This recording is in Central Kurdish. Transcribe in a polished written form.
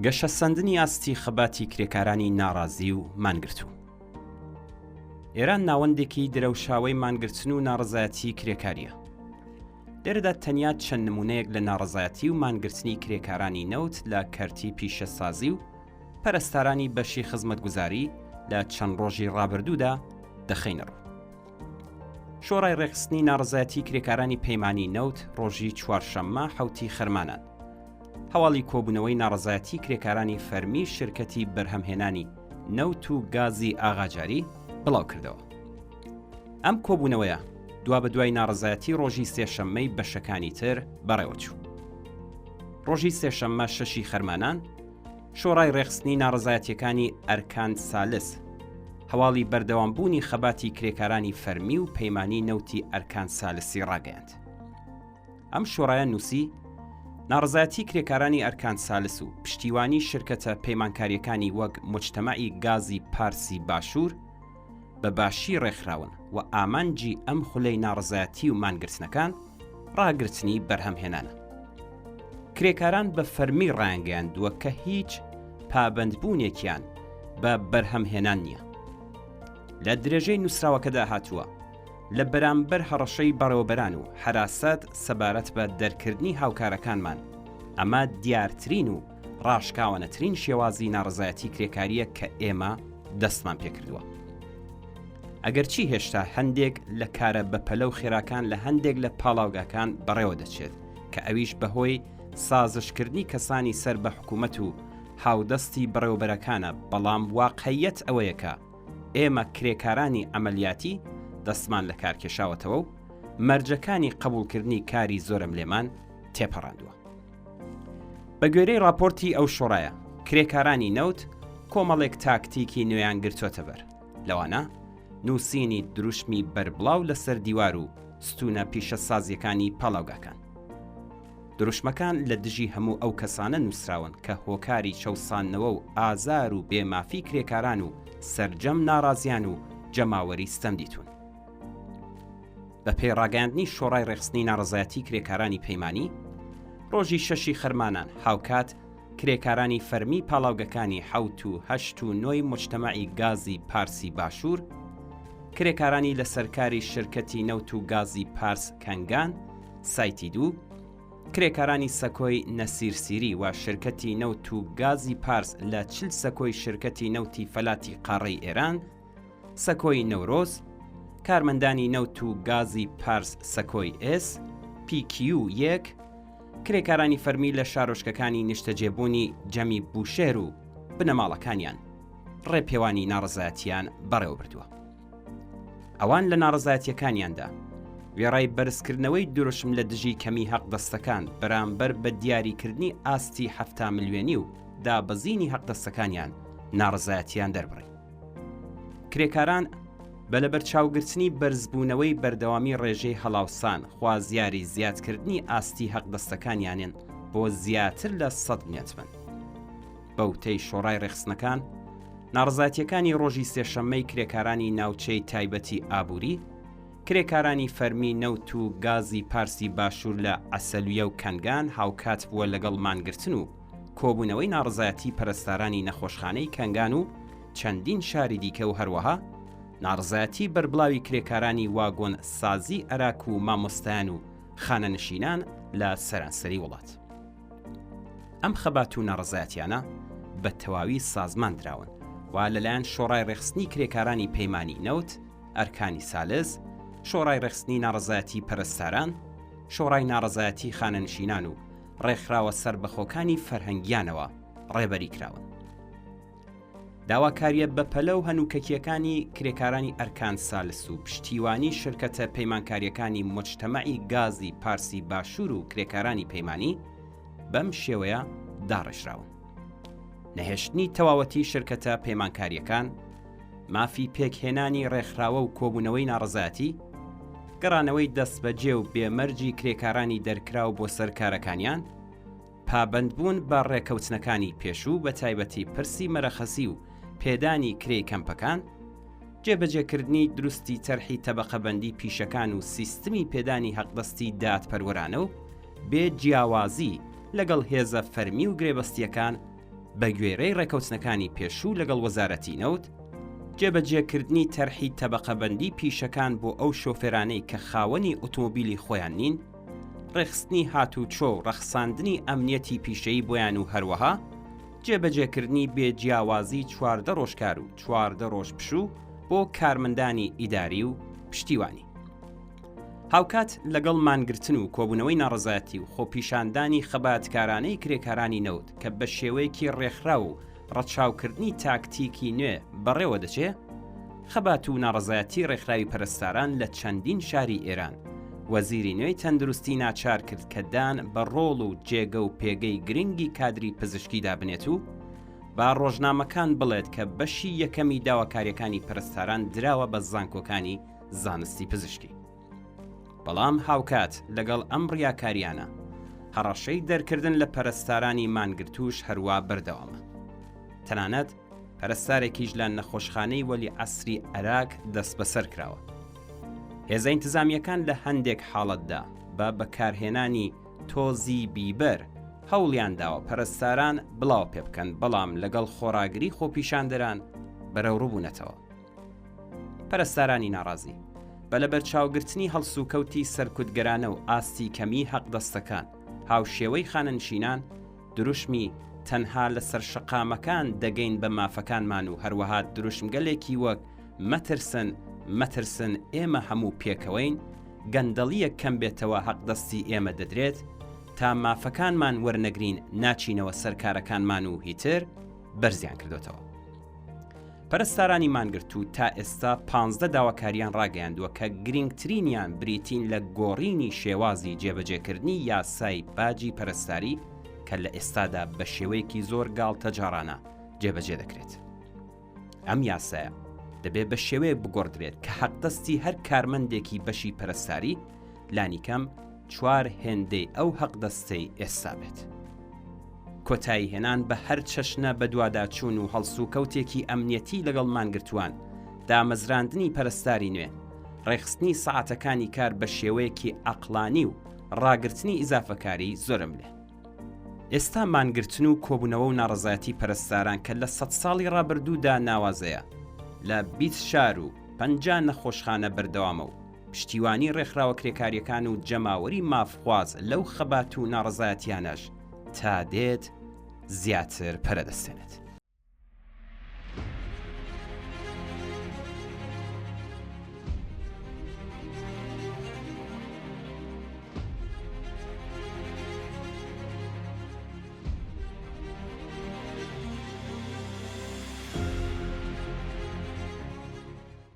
گەشە سەندنی ئاستی خەباتی کرێکارانی ناڕازی و مانگرتوو. ئێران ناوەندێکی درەوشاوەی مانگرتن و ناڕزایەتی کرێکاریە. لێرەدا تەنیا چەند نمونەیەک لە ناڕزایەتی و مانگرتنی کرێکارانی نەوت لە کەرتی پیشەسازی و پەرستارانی بەشی خزمەتگوزاری لە چەند ڕۆژی ڕابردوودا دەخەینە ڕوو. شۆڕای ڕێخستنی ناڕزایەتی کرێکارانی پەیمانی نەوت ڕۆژی چوارشەممە حوتی خەرمانان هەواڵی کۆبوونەوەی ناڕزایەتی کرێکارانی فەرمی شرکەتی بەرهەمهێنانی نەوت و گازی ئاغاجاری بڵاو کردەوە. ئەم کۆبوونەوەیە دوا بە دوای ناڕزایەتی ڕۆژی سێشەممەی بەشەکانی تر بەڕێوە چوو. ڕۆژی سێشەممە شەشی خەرمانان شۆڕای ڕێخستنی ناڕزایەتیەکانی ئەرکان سالس هەواڵی بەردەوامبوونی خەباتی کرێکارانی فەرمی و پەیمانی نەوتی ئەرکان سالسی ڕاگەیاند. ئەم شۆڕایە نووسی ناڕزایەتی کرێکارانی ئەرکان سالس و پشتیوانی شرکەتە پەیمانکاریەکانی وەک موجتەمەعی گازی پارسی باشوور بە باشی ڕێکخراون و ئامانجی ئەم خولەی ناڕزایەتی و مانگرتنەکان ڕاگرتنی بەرهەمهێنانە. کرێکاران بە فەرمی ڕایانگەیاندووە کە هیچ پابەندبوونێکیان بە بەرهەمهێنان نییە. لە درێژەی نووسراوەکەدا هاتووە لە بەرامبەر هەڕەشەی بەڕێوەبەران و حراسات سەبارەت بە دەرکردنی هاوکارەکانمان ئەمە دیارترین و ڕاشکاوانەترین شێوازی ناڕزایەتی کرێکاریە کە ئێمە دەستمان پێکردووە. ئەگەرچی هێشتا هەندێک لە کارە بەپەلە و خێراکان لە هەندێک لە پاڵاوگاکان بەڕێوە دەچێت کە ئەویش بەهۆی سازشکردنی کەسانی سەر بە حکوومەت و هاودەستی بەڕێوەبەرەکانە، بەڵام واقعیەت ئەوەیەکە ئێمە کرێکارانی ئەمەلیاتی دەستمان لە کار کێشاوەتەوە و مەرجەکانی قبولکردنی کاری زۆرم لێمان تێپەڕاندووە. بە گوێرەی راپۆرتی ئەو شۆڕایە کرێکارانی نەوت کۆمەڵێک تاکتیکی نوێیان گرتوۆتە بەر، لەوانە نووسینی دروشمی بەربڵاو لەسەر دیوار و ستونە پیشەسازیەکانی پاڵاوگاکان. دروشمەکان لە دژی هەموو ئەو کەسانە نووسراون کە هۆکاری چەوسانەوە و ئازار و بێمافی کرێکاران و سەرجەم ناڕازیان و جەماوەری ستەم دیتون. بە پێڕاگەاندنی شۆڕای ڕێخستنی ناڕزایەتی کرێکارانی پەیمانی ڕۆژی شەشی خەرمانان هاوکات کرێکارانی فەرمی پاڵاوگەکانی حەوت و هەشت و نۆی موجتەمەعی گازی پارسی باشوور، کرێکارانی لە سەرکاری شرکەتی نەوت و گازی پارس کەنگان سایتی دوو، کرێکارانی سەکۆی نەسیرسیری و شرکەتی نەوت و گازی پارس لە 40 سەکۆی شرکەتی نەوتی فەلاتی قاڕەی ئێران، سەکۆی نەورۆز، کارمەندانی نەوت و گازی پارس سەکۆی ئس، PQ1، کرێکارانی فەرمی لە شارۆچکەکانی نیشتەجێبوونی جەمی بوشێر و بنەماڵەکانیان ڕێپێوانی ناڕزایەتیان بەڕێوە بردووە. ئەوان لە ناڕزایەتیەکانیاندا وێڕای بەرزکردنەوەی دروشم لە دژی کەمی حەقدەستەکان بەرامبەر بە دیاریکردنی ئاستی 7 ملیۆنی و دابەزینی حەقدەستەکانیان ناڕزایەتیان دەربڕی. کرێکاران بە لەبەرچاوگرتنی بەرزبوونەوەی بەردەوامی ڕێژەی هەڵاوسان خوازیاری زیادکردنی ئاستی حەقدەستەکانیانن بۆ زیاتر لە 100 مێتمن. بەوتەی شۆڕای ڕێخستنەکان ناڕزایەتیەکانی ڕۆژی سێشەممەی کرێکارانی ناوچەی تایبەتی ئابووری، کرێکارانی فەرمی نەوت و گازی پارسی باشوور لە ئەسەلویە و کەنگان هاوکات بووە لەگەڵ مانگرتن و کۆبوونەوەی ناڕزایەتی پەرستارانی نەخۆشخانەی کەنگان و چەندین شاری دیکە و هەروەها ناڕزایەتی بەربڵاوی کرێکارانی واگۆن سازی عێراق و مامۆستایان و خانەنشینان لە سەرانسەری وڵات. ئەم خەبات و ناڕزایەتیانە بە تەواوی سازمان دراون و لەلایەن شۆڕای ڕێخستنی کرێکارانی پەیمانی نەوت، ئەرکانی سالس، شۆڕای ڕێخستنی ناڕزایەتی پەرستاران، شۆڕای ناڕزایەتی خانەنشینان و ڕێکخراوە سربەخۆکانی فەرهەنگیانەوە ڕێبەری کراون. داواکاریە بەپەلە و هەنووکەکیەکانی کرێکارانی ئەرکان سالس و پشتیوانی شرکەتە پەیمانکاریەکانی موجتەمەعی گازی پارسی باشوور و کرێکارانی پەیمانی بەم شێوەیە داڕێژراون. نەهێشتنی تەواوەتی شرکەتە پەیمانکاریەکان، مافی پێکهێنانی ڕێکخراوە و کۆبوونەوەی ناڕزایەتی، گەڕانەوەی دەستبەجێ و بێمەرجی کرێکارانی دەرکراو بۆ سەرکارەکانیان، پابەندبوون بە ڕێکەوتنەکانی پێشوو بە تایبەتی پرسی مەرەخەسی و پێدانی کرێی کەمپەکان، جێبەجێکردنی دروستی تەرحی تەبەقەبەندی پیشەکان و سیستمی پێدانی حەقدەستی دادپەروەرانە و بێ جیاوازی لەگەڵ هێزە فەرمی و گرێبەستیەکان بە گوێرەی ڕێکەوتنەکانی پێشوو لەگەڵ وەزارەتی نەوت، جێبەجێکردنی تەرحی تەبەقەبەندی پیشەکان بۆ ئەو شۆفێرانەی کە خاوەنی ئۆتۆمۆبیلی خۆیان نین، ڕێخستنی هاتوچۆ و ڕەخساندنی ئەمنیەتی پیشەیی بۆیان و هەروەها جێبەجێکردنی بێجیاوازی 14 ڕۆژکار و 14 ڕۆژ پشوو بۆ کارمەندانی ئیداری و پشتیوانی. هاوکات لەگەڵ مانگرتن و کۆبوونەوەی ناڕەزایەتی و خۆپیشاندانی خەباتکارانەی کرێکارانی نەوت کە بە شێوەیەکی ڕێکخرا و ڕەچاوکردنی تاکتیکی نوێ بەڕێوە دەچێ، خەبات و ناڕەزایەتی ڕێکخراوی پەرستاران لە چەندین شاری ئێران وەزیری نوێی تەندروستی ناچار کرد کە دان بە ڕۆڵ و جێگە و پێگەی گرنگی کادری پزیشکیدا بنێت و با ڕۆژنامەکان بڵێت کە بەشی یەکەمی داواکاریەکانی پەرستاران دراوە بە زانکۆکانی زانستی پزیشکی. بەڵام هاوکات لەگەڵ ئەم ڕیاکاریانە هەڕەشەی دەرکردن لە پەرستارانی مانگرتوش هەروە بەردەوامە. تەنانەت پەرستارێکیش لە نەخۆشخانەی وەلی عەسری عێراق دەست بەسەر کراوە. هێزە ئینتزامیەکان لە هەندێک حاڵەتدا بە بەکارهێنانی تۆزی بیبەر هەوڵیان داوە پەرستاران بڵاو پێ بکەن، بەڵام لەگەڵ خۆراگری خۆپیشاندەران بەرەو ڕووبوونەتەوە. پەرستارانی ناڕازی بە لەبەرچاوگرتنی هەڵسوکەوتی سەرکوتگەرانە و ئاستی کەمی حەقدەستەکان هاوشێوەی خانەنشینان دروشمی تەنها لە سەرشەقامەکان دەگەین بە مافەکانمان و هەروەها دروشمگەلێکی وەک مەترسن ئێمە هەموو پێکەوەین گەندەڵیە کەم بێتەوە حەقدەستی ئێمە دەدرێت تا مافەکانمان وەرنەگرین ناچینەوە سەرکارەکانمان و هیتر بەرزیان کردوتەوە. پەرستارانی مانگرتو تا ئێستا 15 داواکاریان ڕاگەیاندووە کە گرنگترینیان بریتین لە گۆڕینی شێوازی جێبەجێکردنی یاسای باجی پەرستاری کە لە ئێستادا بە شێوەیەکی زۆر گاڵتەجارانە جێبەجێ دەکرێت. ئەم یاسایە دەبێت بە شێوەیە بگۆڕدرێت کە حەقدەستی هەر کارمەندێکی بەشی پەرستاری لانیکەم 4 هێندەی ئەو حەقدەستەی ئێستا بێت. کۆتایی هێنان بە هەر چەشنە بە دوواداچوون و هەڵسوکەوتێکی ئەمنیەتی لەگەڵ مانگرتووان، دامەزراندنی پەرستاری نوێ، ڕێخستنی سەعاتەکانی کار بە شێوەیەکی عەقڵانی و ڕاگرتنی ئیزافەکاری زۆرم لێ. ئێستا مانگرتن و کۆبوونەوە و ناڕەزایەتی پەرستاران کە لە 100 ساڵی ڕابردوودا ناوازەیە، لە 20 شار و 50 نەخۆشخانە بەردەوامە و پشتیوانی ڕێکخراوە کرێکاریەکان و جەماوەری مافخواز لەو خەبات و ناڕەزایەتیانەش تا دێت زیاتر پەرەدەستێنێت.